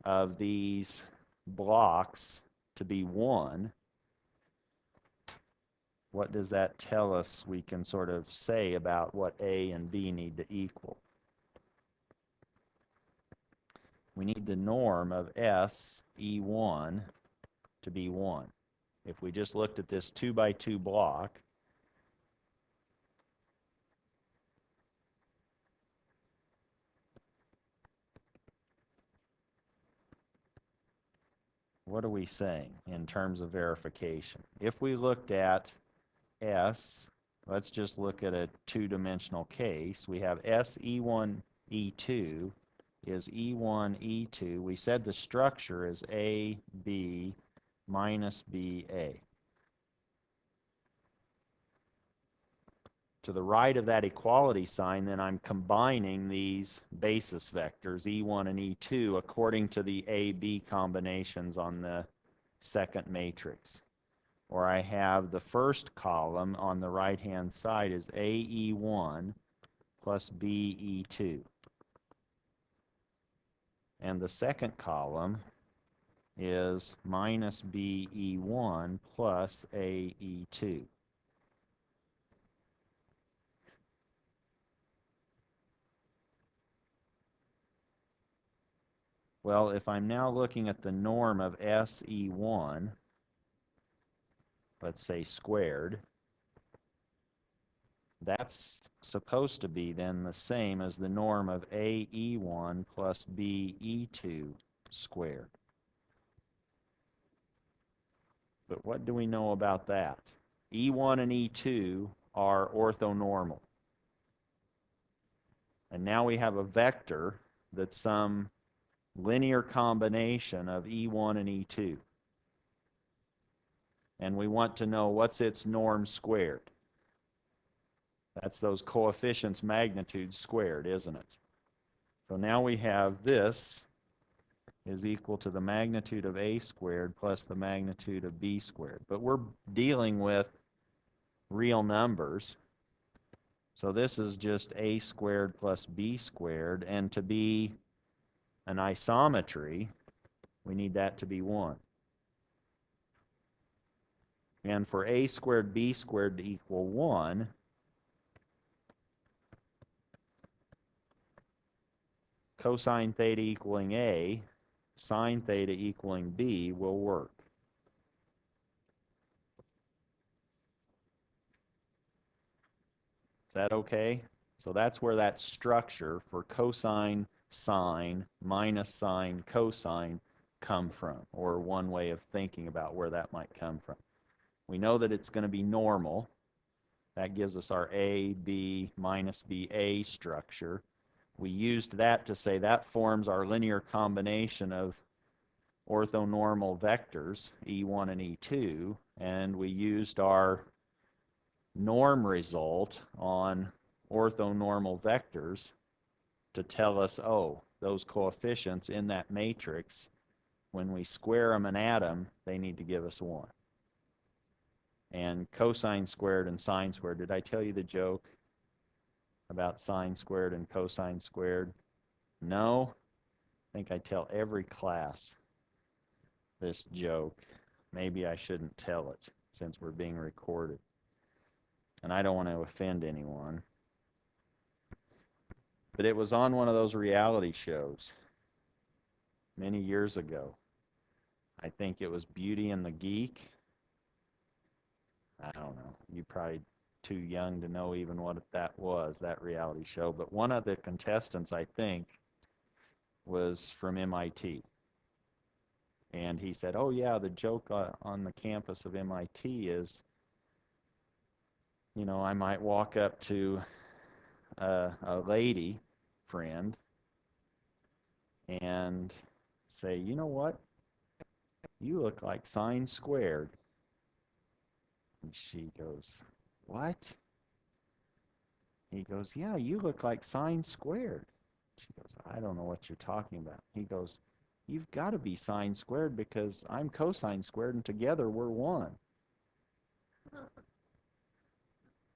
of these blocks to be 1, what does that tell us we can sort of say about what A and B need to equal? We need the norm of SE1 to be 1. If we just looked at this 2 by 2 block, what are we saying in terms of verification? If we looked at S, let's just look at a 2-dimensional case. We have SE1, E2 is E1, E2. We said the structure is AB minus BA. To the right of that equality sign, then I'm combining these basis vectors, E1 and E2, according to the AB combinations on the second matrix. Or I have the first column on the right-hand side is AE1 plus BE2. And the second column is minus BE1 plus AE2. Well, if I'm now looking at the norm of SE1, let's say squared, that's supposed to be then the same as the norm of AE1 plus BE2 squared. But what do we know about that? E1 and E2 are orthonormal. And now we have a vector that's some linear combination of E1 and E2. And we want to know what's its norm squared. That's those coefficients magnitudes squared, isn't it? So now we have this is equal to the magnitude of A squared plus the magnitude of B squared. But we're dealing with real numbers. So this is just A squared plus B squared. And to be an isometry, we need that to be 1. And for A squared B squared to equal 1, cosine theta equaling A, sine theta equaling B will work. Is that okay? So that's where that structure for cosine, sine, minus sine, cosine come from, or one way of thinking about where that might come from. We know that it's going to be normal. That gives us our A, B, minus BA structure. We used that to say that forms our linear combination of orthonormal vectors, E1 and E2, and we used our norm result on orthonormal vectors to tell us, oh, those coefficients in that matrix, when we square them and add them, they need to give us 1. And cosine squared and sine squared, did I tell you the joke about sine squared and cosine squared? No? I think I tell every class this joke. Maybe I shouldn't tell it since we're being recorded. And I don't want to offend anyone. But it was on one of those reality shows many years ago. I think it was Beauty and the Geek. I don't know. You're probably too young to know even what that was, that reality show. But one of the contestants, I think, was from MIT. And he said, oh, yeah, the joke on the campus of MIT is, you know, I might walk up to a lady friend and say, you know what? You look like sine squared. And she goes, what? He goes, yeah, you look like sine squared. She goes, I don't know what you're talking about. He goes, you've got to be sine squared because I'm cosine squared and together we're 1.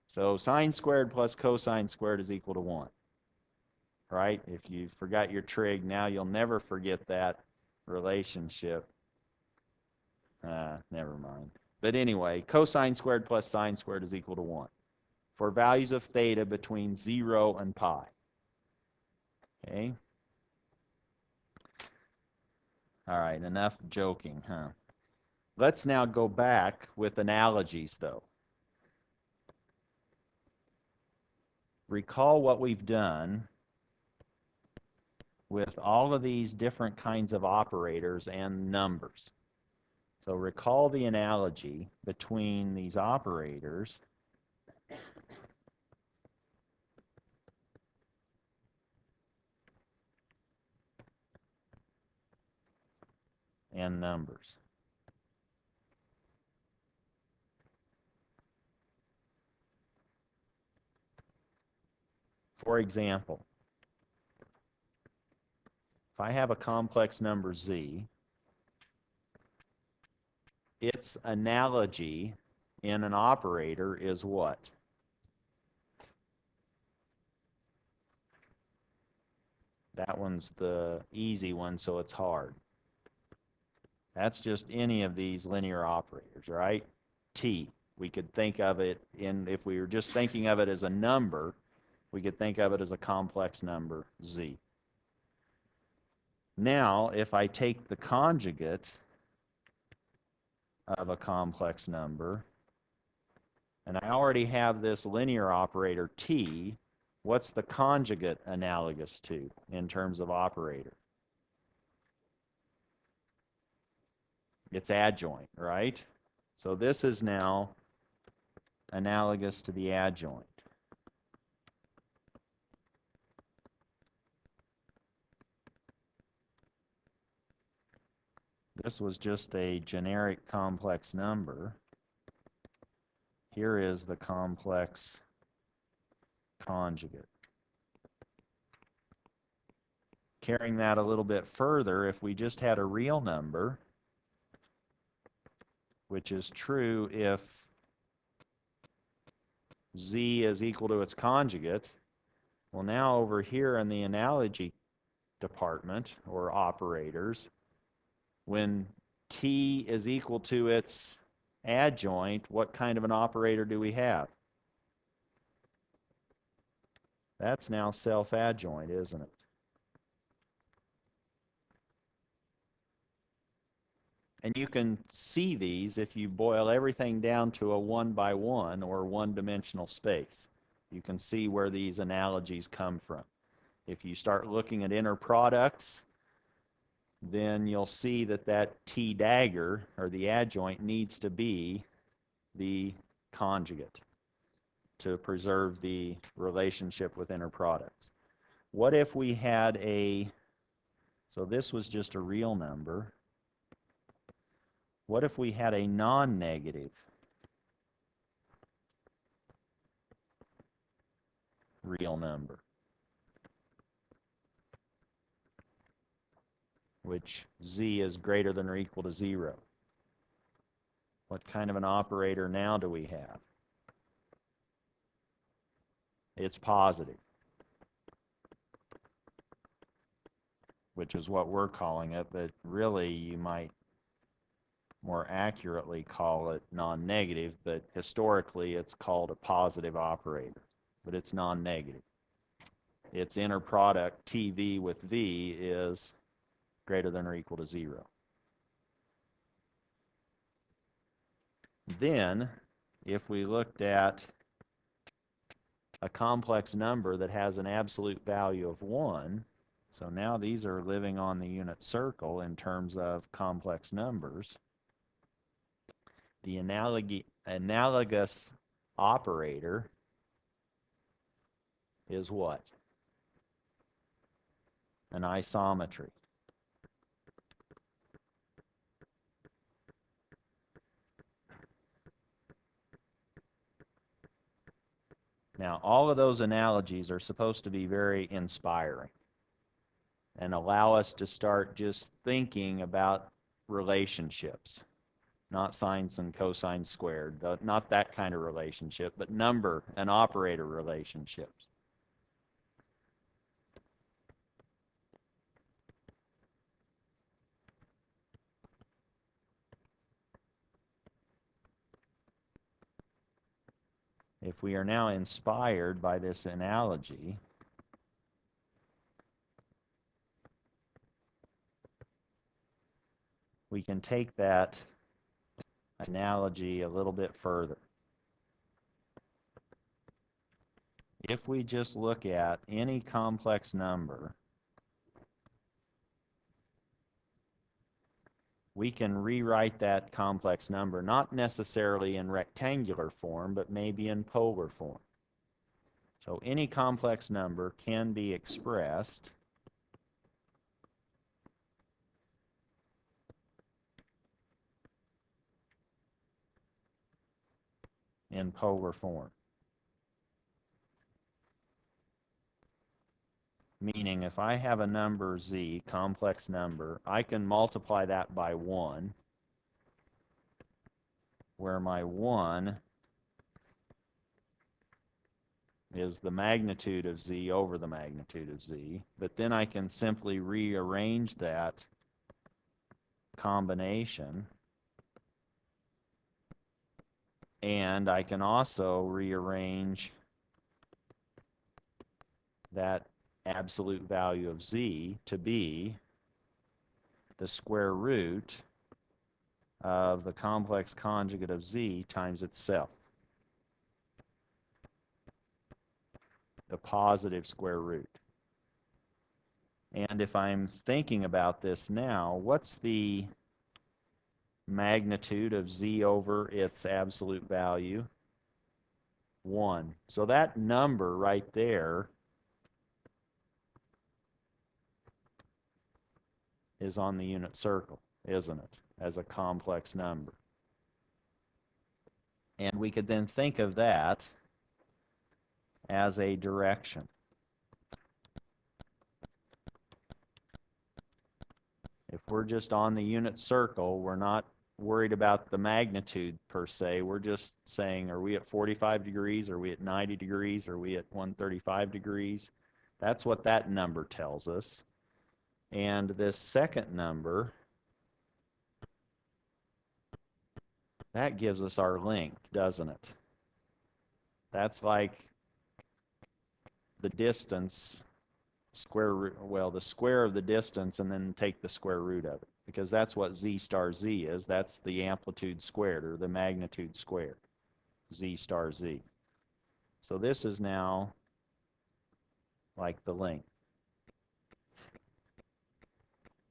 So sine squared plus cosine squared is equal to 1. Right? If you forgot your trig, now you'll never forget that relationship. Never mind. But anyway, cosine squared plus sine squared is equal to 1 for values of theta between 0 and pi. Okay? All right, enough joking, huh? Let's now go back with analogies, though. Recall what we've done with all of these different kinds of operators and numbers. So recall the analogy between these operators and numbers. For example, if I have a complex number z, its analogy in an operator is what? That one's the easy one, so it's hard. That's just any of these linear operators, right? T. We could think of it if we were just thinking of it as a number, we could think of it as a complex number, z. Now, if I take the conjugate of a complex number, and I already have this linear operator t, what's the conjugate analogous to in terms of operator? It's adjoint, right? So this is now analogous to the adjoint. This was just a generic complex number. Here is the complex conjugate. Carrying that a little bit further, if we just had a real number, which is true if z is equal to its conjugate, well, now over here in the analogy department, or operators, when t is equal to its adjoint, what kind of an operator do we have? That's now self-adjoint, isn't it? And you can see these if you boil everything down to a one-by-one or one-dimensional space. You can see where these analogies come from. If you start looking at inner products, then you'll see that that T dagger, or the adjoint, needs to be the conjugate to preserve the relationship with inner products. What if we had so this was just a real number. What if we had a non-negative real number, which z is greater than or equal to 0? What kind of an operator now do we have? It's positive, which is what we're calling it, but really you might more accurately call it non-negative, but historically it's called a positive operator, but it's non-negative. Its inner product, TV with V, is greater than or equal to 0. Then, if we looked at a complex number that has an absolute value of 1, so now these are living on the unit circle in terms of complex numbers, the analogous operator is what? An isometry. Now, all of those analogies are supposed to be very inspiring and allow us to start just thinking about relationships. Not sines and cosines squared, not that kind of relationship, but number and operator relationships. If we are now inspired by this analogy, we can take that analogy a little bit further. If we just look at any complex number, we can rewrite that complex number not necessarily in rectangular form, but maybe in polar form. So any complex number can be expressed in polar form. Meaning if I have a number z, complex number, I can multiply that by 1, where my 1 is the magnitude of z over the magnitude of z, but then I can simply rearrange that combination, and I can also rearrange that absolute value of z to be the square root of the complex conjugate of z times itself, the positive square root. And if I'm thinking about this now, what's the magnitude of z over its absolute value? 1. So that number right there is on the unit circle, isn't it, as a complex number. And we could then think of that as a direction. If we're just on the unit circle, we're not worried about the magnitude per se. We're just saying, are we at 45 degrees? Are we at 90 degrees? Are we at 135 degrees? That's what that number tells us. And this second number, that gives us our length, doesn't it? That's like the distance, square root, well, the square of the distance, and then take the square root of it, because that's what z star z is. That's the amplitude squared, or the magnitude squared, z star z. So this is now like the length.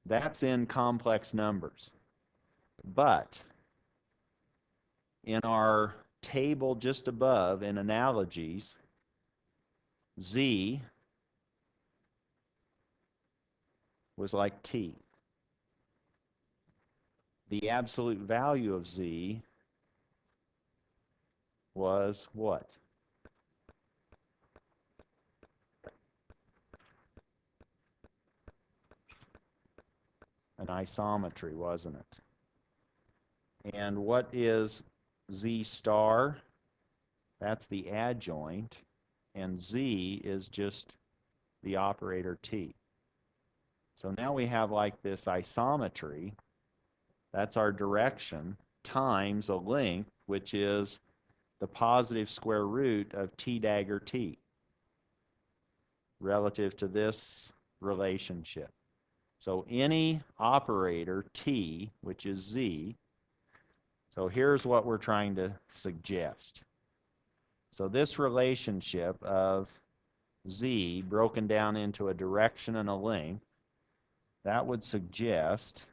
That's in complex numbers. But in our table just above, in analogies, z was like t. The absolute value of z was what? An isometry, wasn't it? And what is z star? That's the adjoint, and z is just the operator t. So now we have like this isometry. That's our direction times a length, which is the positive square root of t dagger t relative to this relationship. So any operator t, which is z, so here's what we're trying to suggest. So this relationship of z broken down into a direction and a length, that would suggest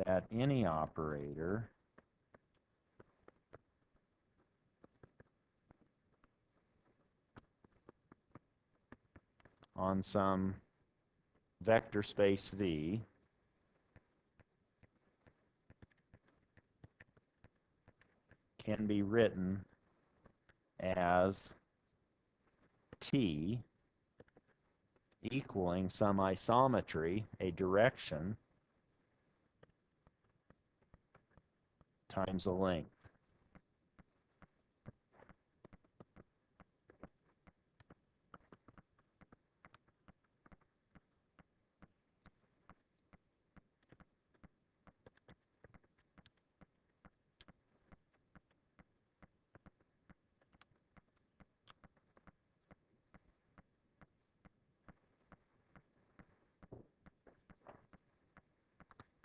that any operator on some vector space V can be written as t equaling some isometry, a direction, times a length.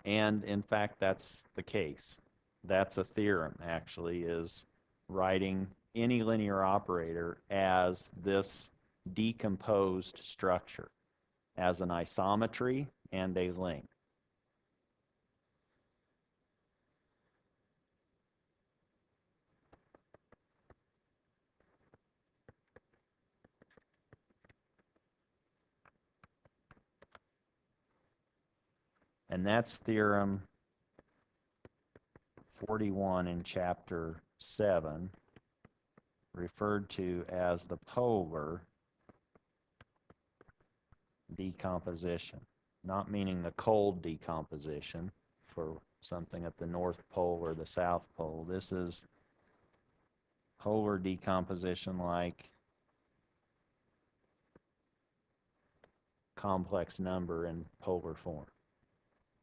And in fact, that's the case. That's a theorem, actually, is writing any linear operator as this decomposed structure, as an isometry and a length. And that's theorem 41 in chapter 7, referred to as the polar decomposition. Not meaning the cold decomposition for something at the North Pole or the South Pole. This is polar decomposition like complex number in polar form.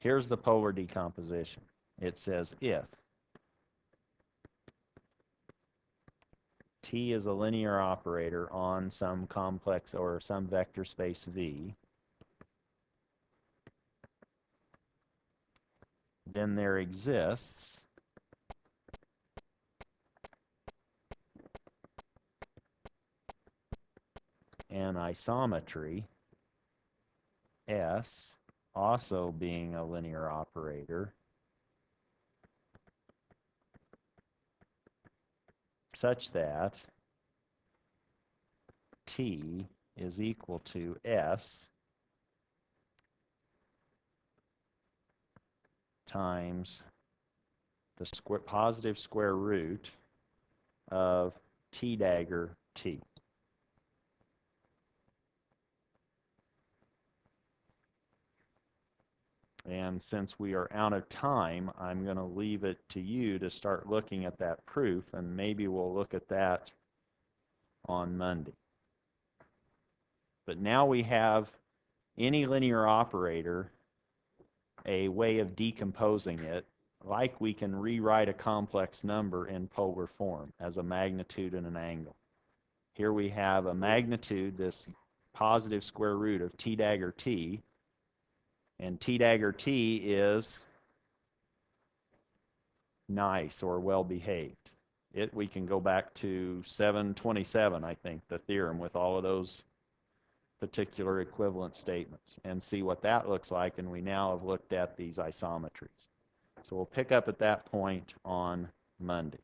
Here's the polar decomposition. It says if T is a linear operator on some complex or some vector space V, then there exists an isometry, S, also being a linear operator, such that t is equal to s times the positive square root of t dagger t. And since we are out of time, I'm going to leave it to you to start looking at that proof, and maybe we'll look at that on Monday. But now we have any linear operator, a way of decomposing it, like we can rewrite a complex number in polar form as a magnitude and an angle. Here we have a magnitude, this positive square root of t dagger t, and t dagger t is nice or well behaved. We can go back to 727, I think, the theorem with all of those particular equivalent statements, and see what that looks like, and we now have looked at these isometries. So we'll pick up at that point on Monday.